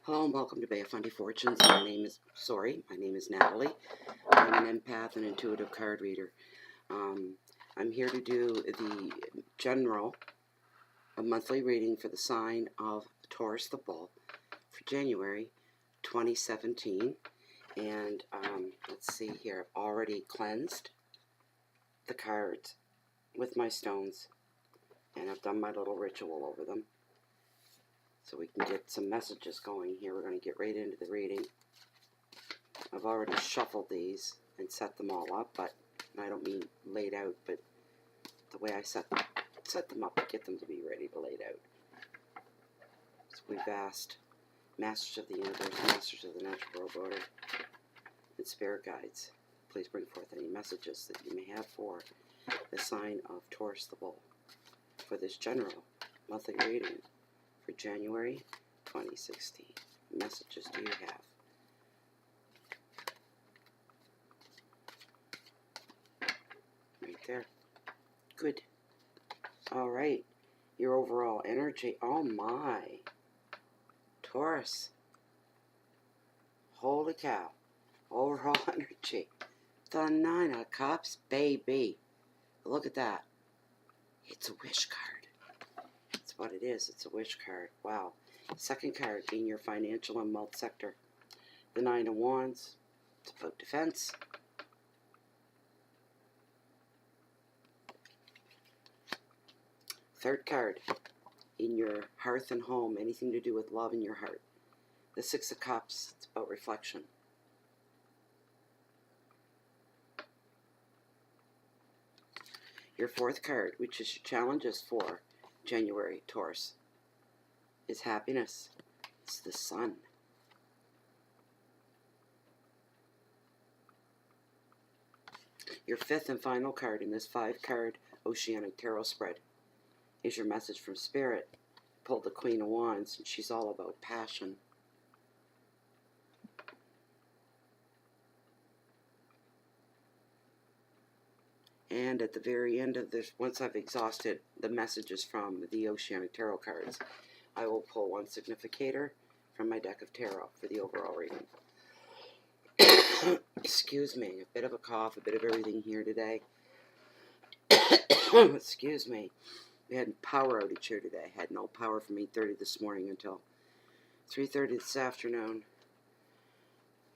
Hello and welcome to Bay of Fundy Fortunes. My name is Natalie. I'm an empath and intuitive card reader. I'm here to do the general, a monthly reading for the sign of Taurus the Bull for January 2017. And let's see here, I've already cleansed the cards with my stones, and I've done my little ritual over them. So we can get some messages going here. We're going to get right into the reading. I've already shuffled these and set them all up, but I don't mean laid out, but the way I set them up to get them to be ready to laid out. So we've asked Masters of the Universe, Masters of the Natural World Order, and Spirit Guides, please bring forth any messages that you may have for the sign of Taurus the Bull for this general monthly reading for January 2016. Messages do you have? Right there. Good. All right. Your overall energy. Oh my. Taurus. Holy cow. Overall energy. The Nine of Cups, baby. Look at that. It's a wish card. That's what it is. It's a wish card. Wow. Second card in your financial and wealth sector. The Nine of Wands. It's about defense. Third card in your hearth and home. Anything to do with love in your heart. The Six of Cups. It's about reflection. Your fourth card, which is your challenges for January, Taurus, is happiness. It's the Sun. Your fifth and final card in this 5-card Oceanic Tarot spread is your message from Spirit. Pulled the Queen of Wands, and she's all about passion. And at the very end of this, once I've exhausted the messages from the Oceanic Tarot cards, I will pull one significator from my deck of tarot for the overall reading. Excuse me, a bit of a cough, a bit of everything here today. Excuse me. We had a power outage here today. I had no power from 8:30 this morning until 3:30 this afternoon.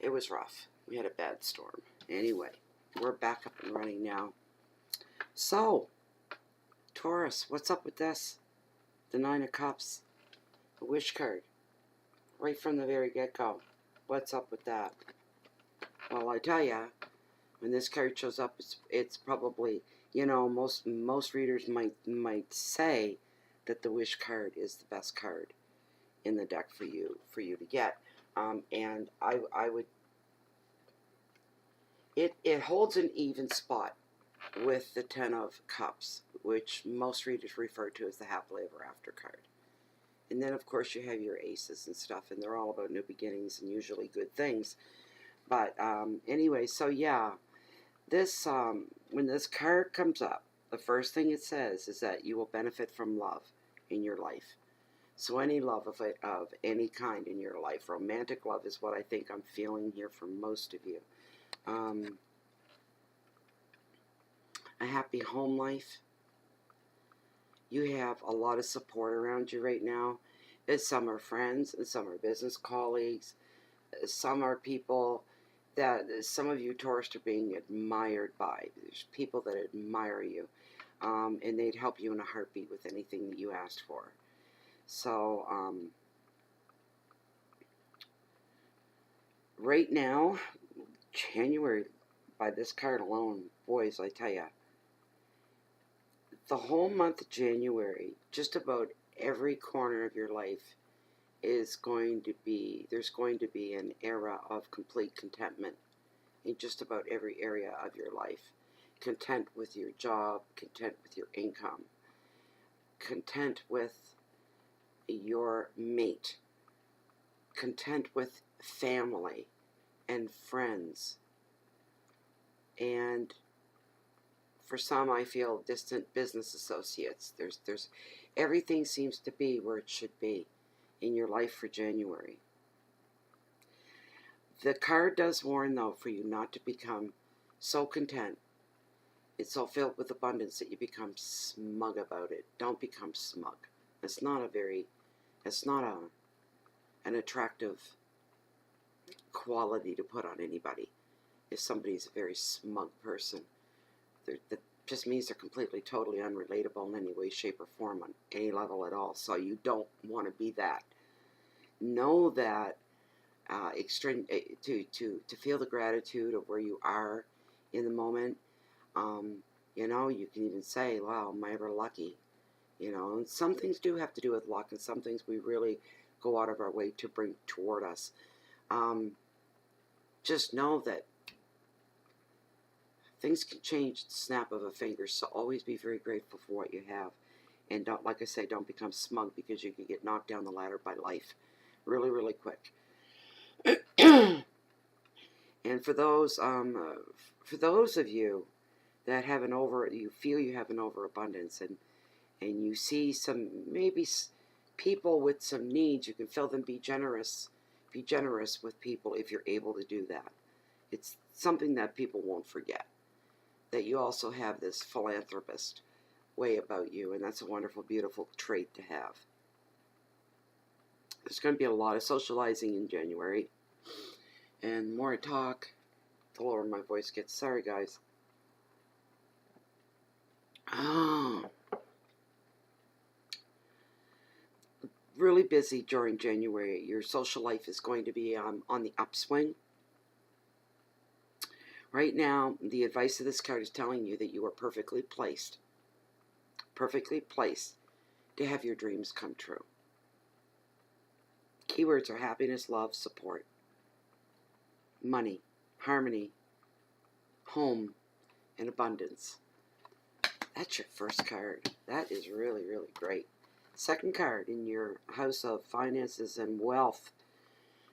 It was rough. We had a bad storm. Anyway, we're back up and running now. So, Taurus, what's up with this? The Nine of Cups, a wish card, right from the very get-go. What's up with that? Well, I tell ya, when this card shows up, it's probably, you know, most readers might say that the wish card is the best card in the deck for you to get. And I would, it holds an even spot with the Ten of Cups, which most readers refer to as the happily ever after card. And then, of course, you have your aces and stuff, and they're all about new beginnings and usually good things. But anyway, so yeah, this when this card comes up, the first thing it says is that you will benefit from love in your life. So any love of any kind in your life, romantic love is what I think I'm feeling here for most of you. A happy home life. You have a lot of support around you right now. Some are friends, and some are business colleagues. Some are people that some of you Taurus are being admired by. There's people that admire you, and they'd help you in a heartbeat with anything that you asked for. So right now, January, by this card alone, boys, I tell ya, the whole month of January, just about every corner of your life is going to be, there's going to be an era of complete contentment in just about every area of your life. Content with your job, content with your income, content with your mate, content with family and friends, and for some, I feel distant business associates. There's everything seems to be where it should be in your life for January. The card does warn, though, for you not to become so content. It's so filled with abundance that you become smug about it. Don't become smug. It's not an attractive quality to put on anybody. If somebody's a very smug person, that just means they're completely, totally unrelatable in any way, shape, or form on any level at all. So you don't want to be that. Know that to feel the gratitude of where you are in the moment. You know, you can even say, wow, am I ever lucky? You know, and some things do have to do with luck, and some things we really go out of our way to bring toward us. Just know that things can change at the snap of a finger, so always be very grateful for what you have. And don't, like I say, don't become smug, because you can get knocked down the ladder by life really, really quick. And for those of you that have you feel you have an overabundance, and you see some, maybe people with some needs, you can feel them. Be generous with people if you're able to do that. It's something that people won't forget, that you also have this philanthropist way about you, and that's a wonderful, beautiful trait to have. There's going to be a lot of socializing in January, and the more I talk, the lower my voice gets. Sorry, guys. Really busy during January. Your social life is going to be on the upswing. Right now, the advice of this card is telling you that you are perfectly placed to have your dreams come true. Keywords are happiness, love, support, money, harmony, home, and abundance. That's your first card. That is really, really great. Second card in your house of finances and wealth,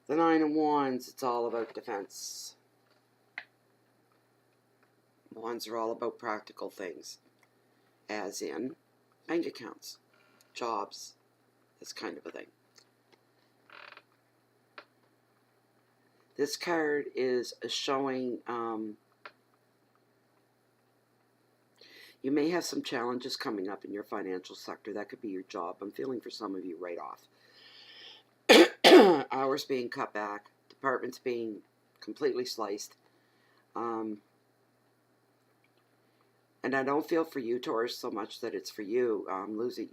the Nine of Wands. It's all about defense. Wands are all about practical things, as in bank accounts, jobs, this kind of a thing. This card is showing you may have some challenges coming up in your financial sector. That could be your job. I'm feeling for some of you right off. Hours being cut back, departments being completely sliced. And I don't feel for you, Taurus, so much that it's for you losing,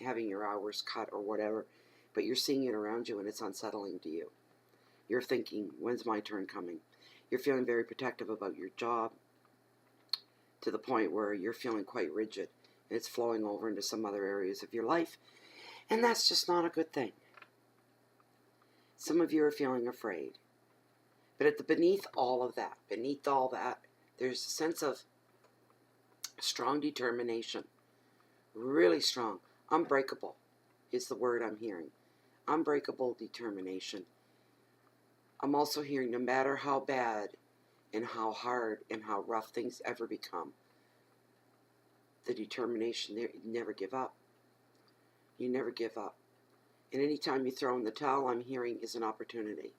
having your hours cut or whatever. But you're seeing it around you, and it's unsettling to you. You're thinking, when's my turn coming? You're feeling very protective about your job, to the point where you're feeling quite rigid. And it's flowing over into some other areas of your life. And that's just not a good thing. Some of you are feeling afraid. But beneath all that, there's a sense of strong determination. Really strong. Unbreakable is the word I'm hearing. Unbreakable determination. I'm also hearing, no matter how bad and how hard and how rough things ever become, the determination there, you never give up. You never give up. And anytime you throw in the towel, I'm hearing, is an opportunity.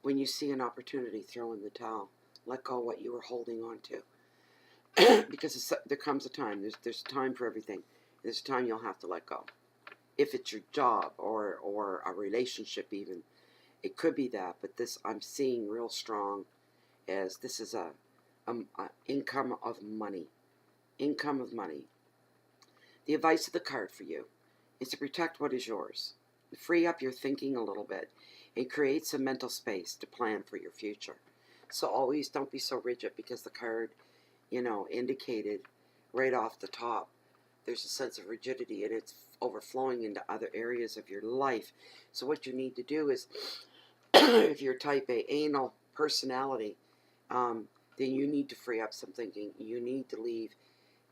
When you see an opportunity, throw in the towel. Let go of what you were holding on to. Because there comes a time. There's a time for everything. There's a time you'll have to let go. If it's your job or a relationship even, it could be that. But this, I'm seeing real strong, as this is a income of money. Income of money. The advice of the card for you is to protect what is yours. Free up your thinking a little bit and create some mental space to plan for your future. So always don't be so rigid, because the card, indicated right off the top, there's a sense of rigidity, and it's overflowing into other areas of your life. So what you need to do is, if you're type A anal personality, then you need to free up some thinking. You need to leave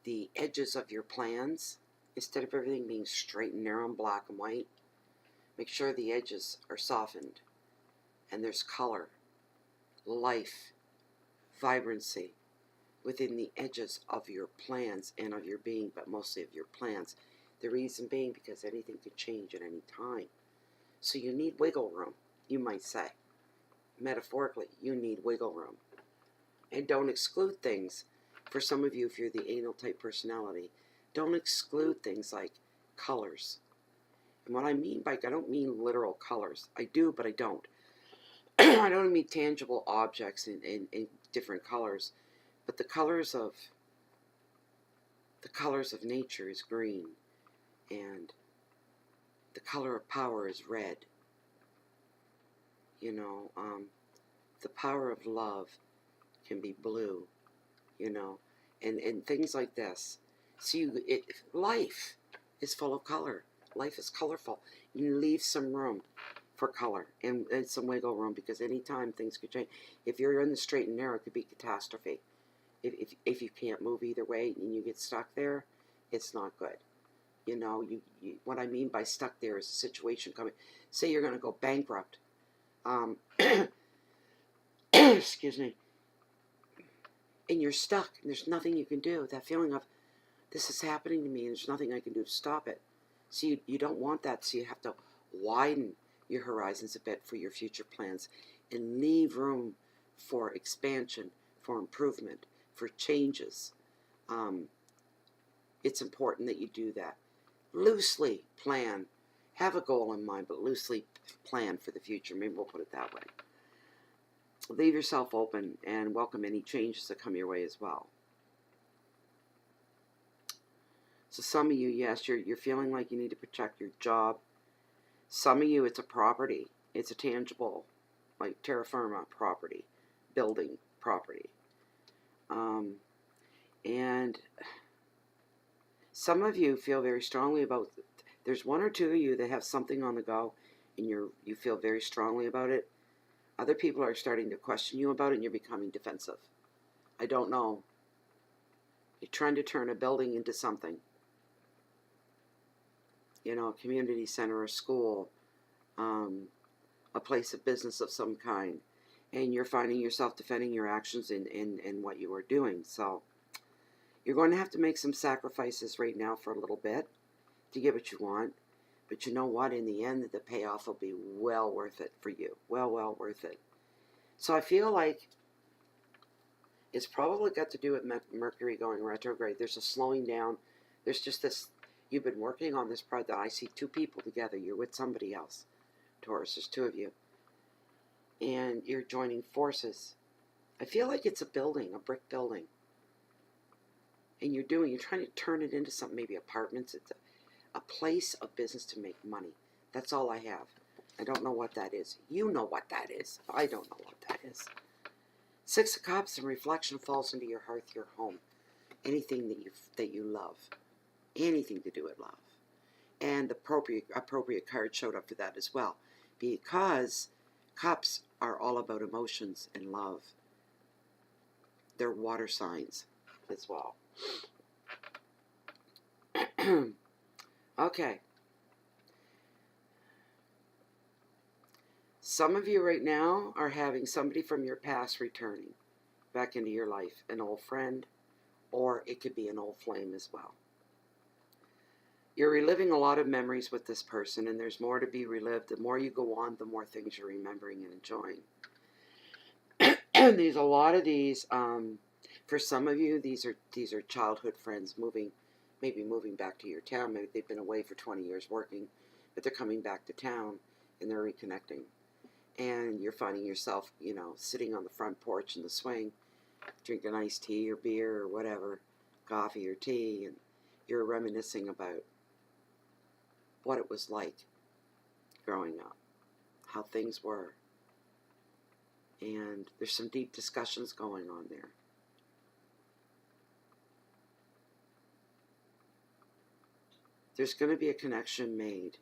the edges of your plans, instead of everything being straight and narrow and black and white. Make sure the edges are softened and there's color, life, vibrancy within the edges of your plans and of your being, but mostly of your plans. The reason being, because anything can change at any time. So you need wiggle room, you might say. metaphorically, you need wiggle room. And don't exclude things. For some of you, if you're the anal type personality, don't exclude things like colors. And what I mean by, I don't mean literal colors. I do, but I don't. I don't mean tangible objects in different colors, but the colors of nature is green, and the color of power is red. You know, the power of love can be blue. You know, and things like this. So life is full of color. Life is colorful. You leave some room for color and some wiggle room, because anytime things could change. If you're in the straight and narrow, it could be catastrophe. If you can't move either way and you get stuck there, it's not good. You know, what I mean by stuck there is a situation coming. Say you're going to go bankrupt. Excuse me. And you're stuck, and there's nothing you can do. That feeling of, this is happening to me, and there's nothing I can do to stop it. So you don't want that, so you have to widen your horizons a bit for your future plans and leave room for expansion, for improvement, for changes. It's important that you do that. Loosely plan. Have a goal in mind, but loosely plan for the future. Maybe we'll put it that way. Leave yourself open and welcome any changes that come your way as well. So some of you, yes, you're feeling like you need to protect your job. Some of you, it's a property. It's a tangible, like terra firma property, building property. And some of you feel very strongly about, there's one or two of you that have something on the go, and you feel very strongly about it. Other people are starting to question you about it, and you're becoming defensive. I don't know. You're trying to turn a building into something. You know, a community center, a school, a place of business of some kind. And you're finding yourself defending your actions in what you are doing. So you're going to have to make some sacrifices right now for a little bit to get what you want. But you know what? In the end, the payoff will be well worth it for you. Well worth it. So I feel like it's probably got to do with Mercury going retrograde. There's a slowing down. There's just this, you've been working on this project. I see two people together. You're with somebody else. Taurus, there's two of you. And you're joining forces. I feel like it's a building, a brick building. And you're trying to turn it into something, maybe apartments. It's a place of business to make money. That's all I have. I don't know what that is. You know what that is. I don't know what that is. Six of Cups and reflection falls into your hearth, your home. Anything that you love. Anything to do with love. And the appropriate card showed up for that as well. Because Cups are all about emotions and love. They're water signs as well. Okay. Some of you right now are having somebody from your past returning back into your life, an old friend, or it could be an old flame as well. You're reliving a lot of memories with this person, and there's more to be relived. The more you go on, the more things you're remembering and enjoying. There's a lot of these. For some of you, these are childhood friends maybe moving back to your town. Maybe they've been away for 20 years working, but they're coming back to town, and they're reconnecting. And you're finding yourself, sitting on the front porch in the swing, drinking iced tea or beer or whatever, coffee or tea, and you're reminiscing about what it was like growing up, how things were. And there's some deep discussions going on there. There's going to be a connection made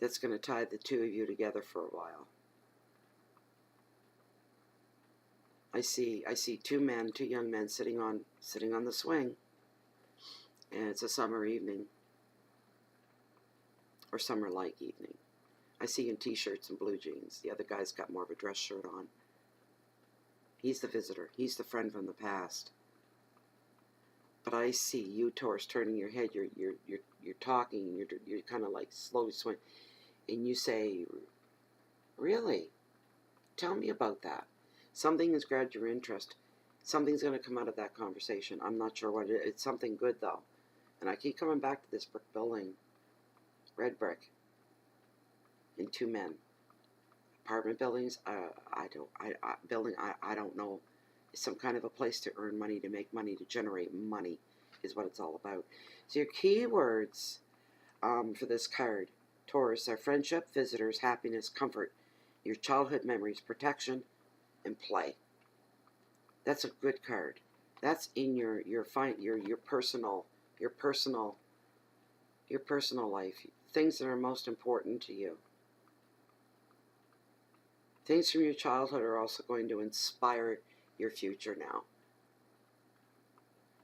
that's going to tie the two of you together for a while. I see two young men sitting on the swing, and it's a summer evening, or summer-like evening. I see you in t-shirts and blue jeans. The other guy's got more of a dress shirt on. He's the visitor. He's the friend from the past. But I see you, Taurus, turning your head. You're talking. You're kind of like slowly swaying, and you say, "Really? Tell me about that. Something has grabbed your interest. Something's going to come out of that conversation. I'm not sure what it is. It's something good, though. And I keep coming back to this brick building. Red brick. And 2 men. Apartment buildings, I don't know. It's some kind of a place to earn money, to make money, to generate money is what it's all about. So your keywords for this card, Taurus, are friendship, visitors, happiness, comfort, your childhood memories, protection, and play. That's a good card. That's in your personal life, things that are most important to you. Things from your childhood are also going to inspire your future now.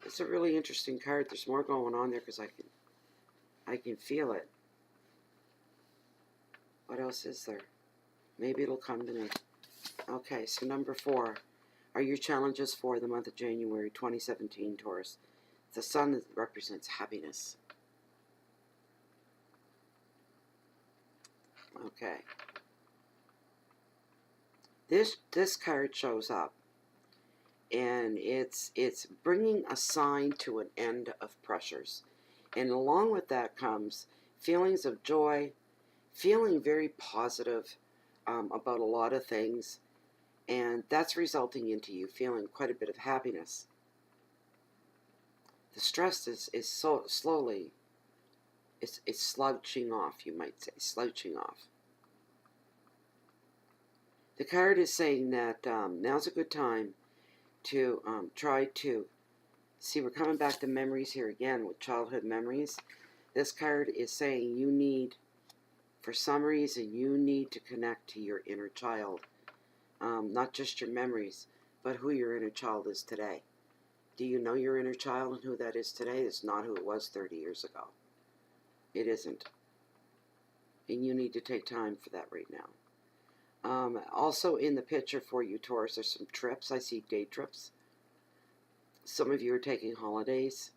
It's a really interesting card. There's more going on there because I can feel it. What else is there? Maybe it'll come to me. Okay, so number 4 are your challenges for the month of January 2017, Taurus. The sun represents happiness. Okay. This card shows up, and it's bringing a sign to an end of pressures, and along with that comes feelings of joy, feeling very positive about a lot of things, and that's resulting into you feeling quite a bit of happiness. The stress is so slowly, it's slouching off, you might say, slouching off. The card is saying that now's a good time to try to see. We're coming back to memories here again with childhood memories. This card is saying you need, for some reason, you need to connect to your inner child. Not just your memories, but who your inner child is today. Do you know your inner child and who that is today? It's not who it was 30 years ago. It isn't. And you need to take time for that right now. Also in the picture for you, Taurus, there's some trips. I see day trips. Some of you are taking holidays.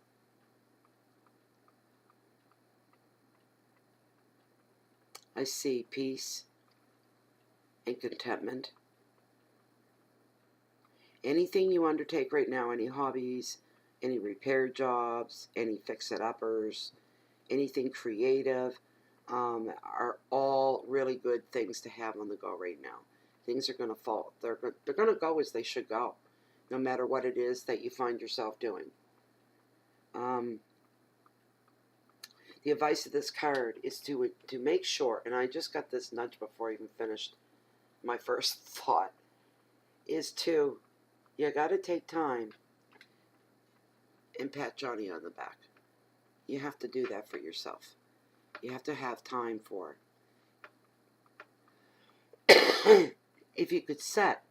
I see peace and contentment. Anything you undertake right now, any hobbies, any repair jobs, any fix-it-uppers, anything creative, are all really good things to have on the go right now. Things are going to fall. They're going to go as they should go, no matter what it is that you find yourself doing. The advice of this card is to make sure, and I just got this nudge before I even finished my first thought, is you got to take time and pat Johnny on the back. You have to do that for yourself. You have to have time for it. If you could set,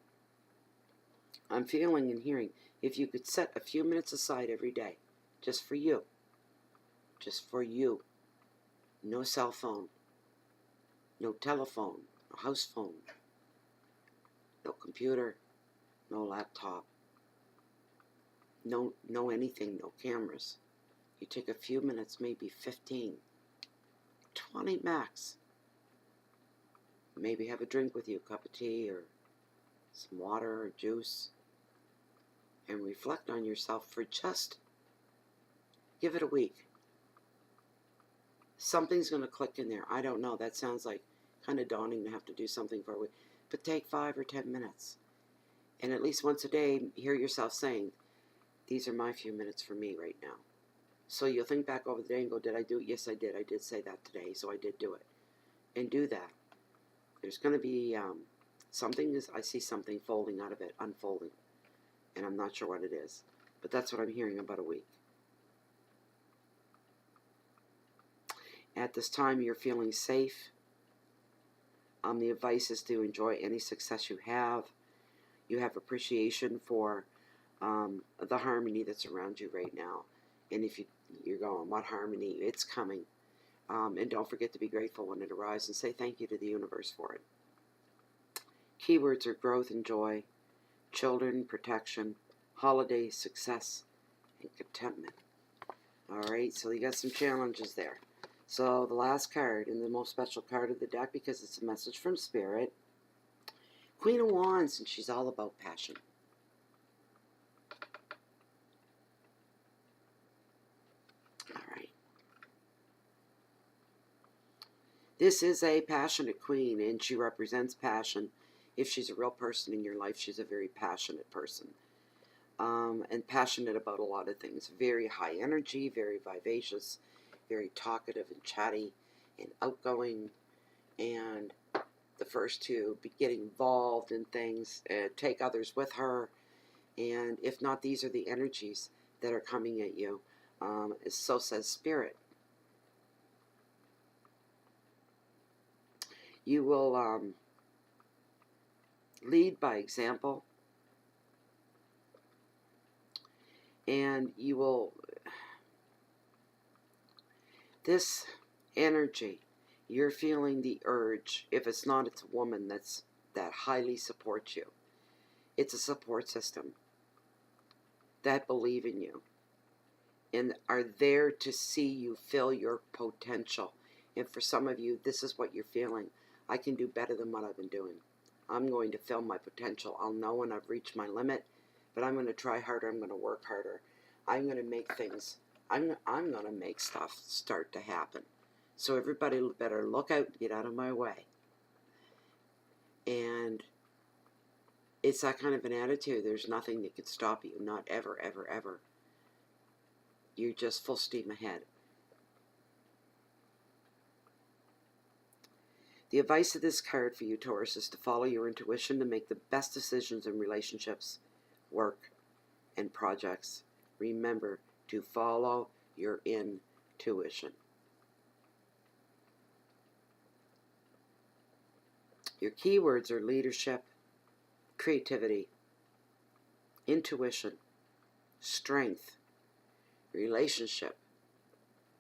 I'm feeling and hearing, if you could set a few minutes aside every day, just for you, no cell phone, no telephone, no house phone, no computer, no laptop, no anything, no cameras. You take a few minutes, maybe 15, 20 max. Maybe have a drink with you, a cup of tea or some water or juice, and reflect on yourself for just, give it a week. Something's going to click in there. I don't know. That sounds like kind of daunting to have to do something for a week. But take 5 or 10 minutes. And at least once a day, hear yourself saying, these are my few minutes for me right now. So you'll think back over the day and go, did I do it? Yes, I did. I did say that today, so I did do it. And do that. There's going to be something, I see something folding out of it, unfolding. And I'm not sure what it is. But that's what I'm hearing about a week. At this time, you're feeling safe. The advice is to enjoy any success you have. You have appreciation for the harmony that's around you right now. And if you're going, what harmony? It's coming. And don't forget to be grateful when it arrives and say thank you to the universe for it. Keywords are growth and joy, children, protection, holiday, success, and contentment. Alright, so you got some challenges there. So the last card, and the most special card of the deck, because it's a message from Spirit, Queen of Wands, and she's all about passion. All right. This is a passionate queen, and she represents passion. If she's a real person in your life, she's a very passionate person. And passionate about a lot of things. Very high energy, very vivacious, very talkative and chatty and outgoing. And the first to get involved in things, take others with her. And if not, these are the energies that are coming at you. So says Spirit. You will lead by example. And you will, this energy, you're feeling the urge. If it's not, it's a woman that highly supports you. It's a support system that believe in you and are there to see you fill your potential. And for some of you, this is what you're feeling. I can do better than what I've been doing. I'm going to fill my potential. I'll know when I've reached my limit, but I'm going to try harder. I'm going to work harder. I'm going to make things, I'm going to make stuff start to happen. So everybody better look out and get out of my way. And it's that kind of an attitude. There's nothing that can stop you. Not ever, ever, ever. You're just full steam ahead. The advice of this card for you, Taurus, is to follow your intuition to make the best decisions in relationships, work, and projects. Remember to follow your intuition. Your keywords are leadership, creativity, intuition, strength, relationship,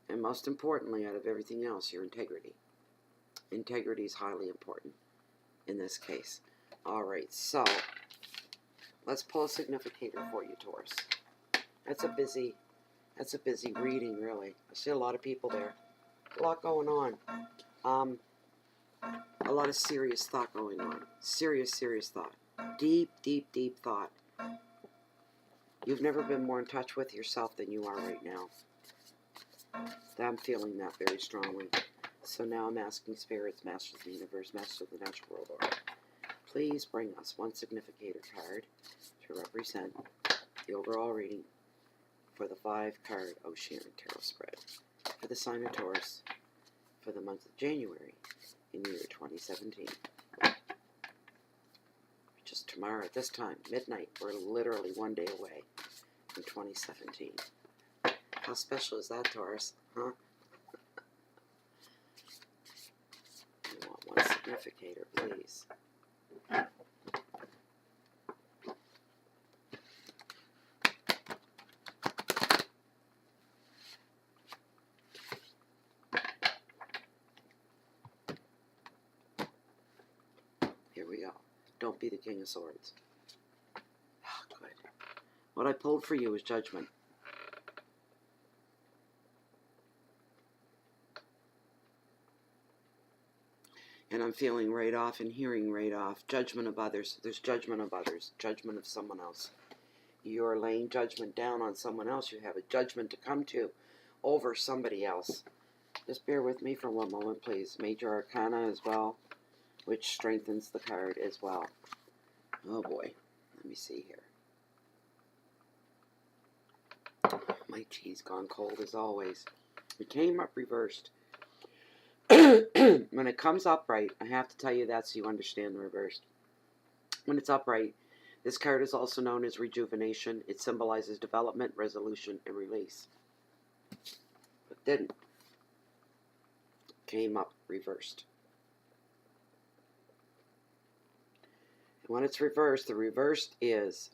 and most importantly, out of everything else, your integrity. Integrity is highly important in this case. All right, so let's pull a significator for you, Taurus. That's a busy reading, really. I see a lot of people there. A lot going on. A lot of serious thought going on. Serious thought. Deep, deep, deep thought. You've never been more in touch with yourself than you are right now. I'm feeling that very strongly. So now I'm asking spirits, masters of the universe, masters of the natural world order, please bring us one significator card to represent the overall reading for the 5-card Oceanic Tarot spread for the sign of Taurus for the month of January in the year 2017. Which is tomorrow at this time, midnight. We're literally one day away from 2017. How special is that, Taurus? Huh? I want one significator, please. Here we go. Don't be the King of Swords. Oh, good. What I pulled for you is Judgment. And I'm feeling right off and hearing right off. Judgment of others. There's judgment of others. Judgment of someone else. You're laying judgment down on someone else. You have a judgment to come to over somebody else. Just bear with me for one moment, please. Major Arcana as well, which strengthens the card as well. Oh boy. Let me see here. My tea's gone cold as always. It came up reversed. When it comes upright, I have to tell you that so you understand the reverse. When it's upright, this card is also known as rejuvenation. It symbolizes development, resolution, and release. But didn't. Came up reversed. And when it's reversed, the reversed is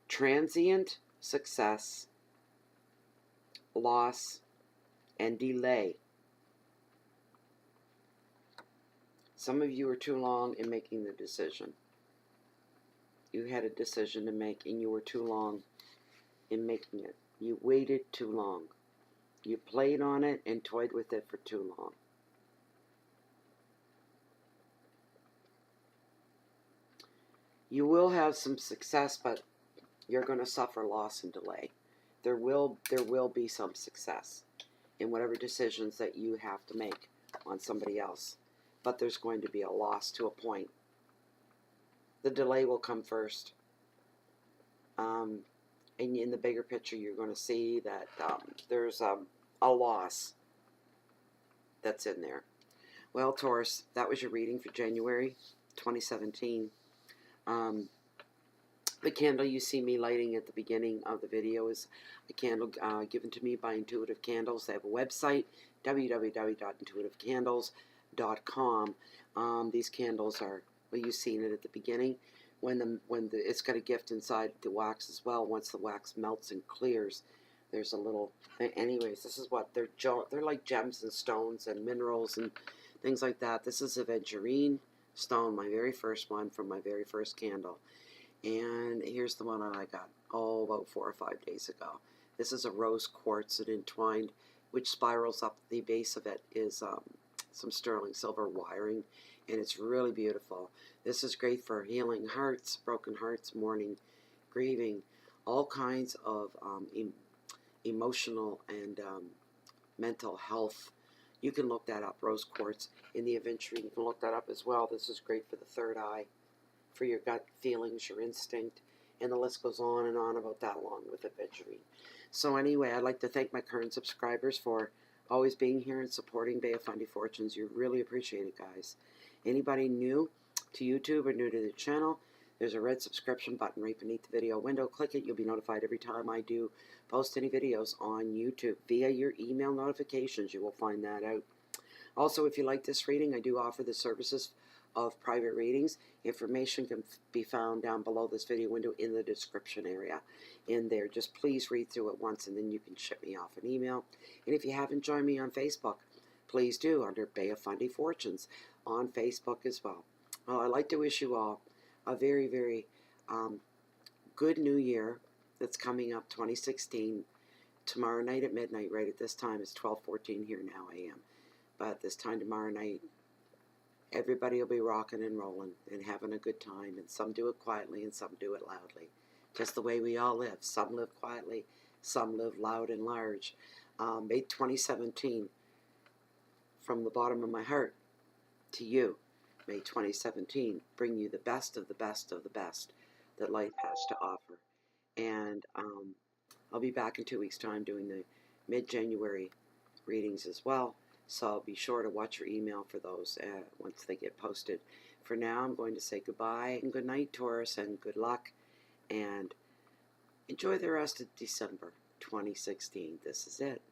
transient success, loss, and delay. Some of you are too long in making the decision. You had a decision to make and you were too long in making it. You waited too long. You played on it and toyed with it for too long. You will have some success, but you're going to suffer loss and delay. There will be some success in whatever decisions that you have to make on somebody else. But there's going to be a loss to a point. The delay will come first. And in the bigger picture, you're going to see that there's a loss that's in there. Well, Taurus, that was your reading for January 2017. The candle you see me lighting at the beginning of the video is a candle given to me by Intuitive Candles. They have a website, www.intuitivecandles.com. These candles are, well, you've seen it at the beginning. It's got a gift inside the wax as well. Once the wax melts and clears, there's a little. Anyways, this is what they're like gems and stones and minerals and things like that. This is aventurine stone, my very first one from my very first candle. And here's the one that I got, about 4 or 5 days ago. This is a rose quartz and entwined, which spirals up the base of it is some sterling silver wiring, and it's really beautiful. This is great for healing hearts, broken hearts, mourning, grieving, all kinds of emotional and mental health. You can look that up, rose quartz in the aventurine. You can look that up as well. This is great for the third eye, for your gut feelings, your instinct, and the list goes on and on about that along with aventurine. So anyway, I'd like to thank my current subscribers for always being here and supporting Bay of Fundy Fortunes. You really appreciate it, guys. Anybody new to YouTube or new to the channel, there's a red subscription button right beneath the video window. Click it. You'll be notified every time I do post any videos on YouTube. Via your email notifications, you will find that out. Also, if you like this reading, I do offer the services of private readings. Information can be found down below this video window in the description area in there. Just please read through it once and then you can ship me off an email. And if you haven't joined me on Facebook, please do under Bay of Fundy Fortunes on Facebook as well. Well, I'd like to wish you all a very, very good new year that's coming up, 2016. Tomorrow night at midnight, right at this time, it's 12:14 here now a.m. But this time tomorrow night, everybody will be rocking and rolling and having a good time, and some do it quietly and some do it loudly. Just the way we all live. Some live quietly, some live loud and large. May 2017, from the bottom of my heart to you, may 2017 bring you the best of the best of the best that life has to offer. And I'll be back in 2 weeks' time doing the mid-January readings as well. So be sure to watch your email for those once they get posted. For now, I'm going to say goodbye and good night, Taurus, and good luck. And enjoy the rest of December 2016. This is it.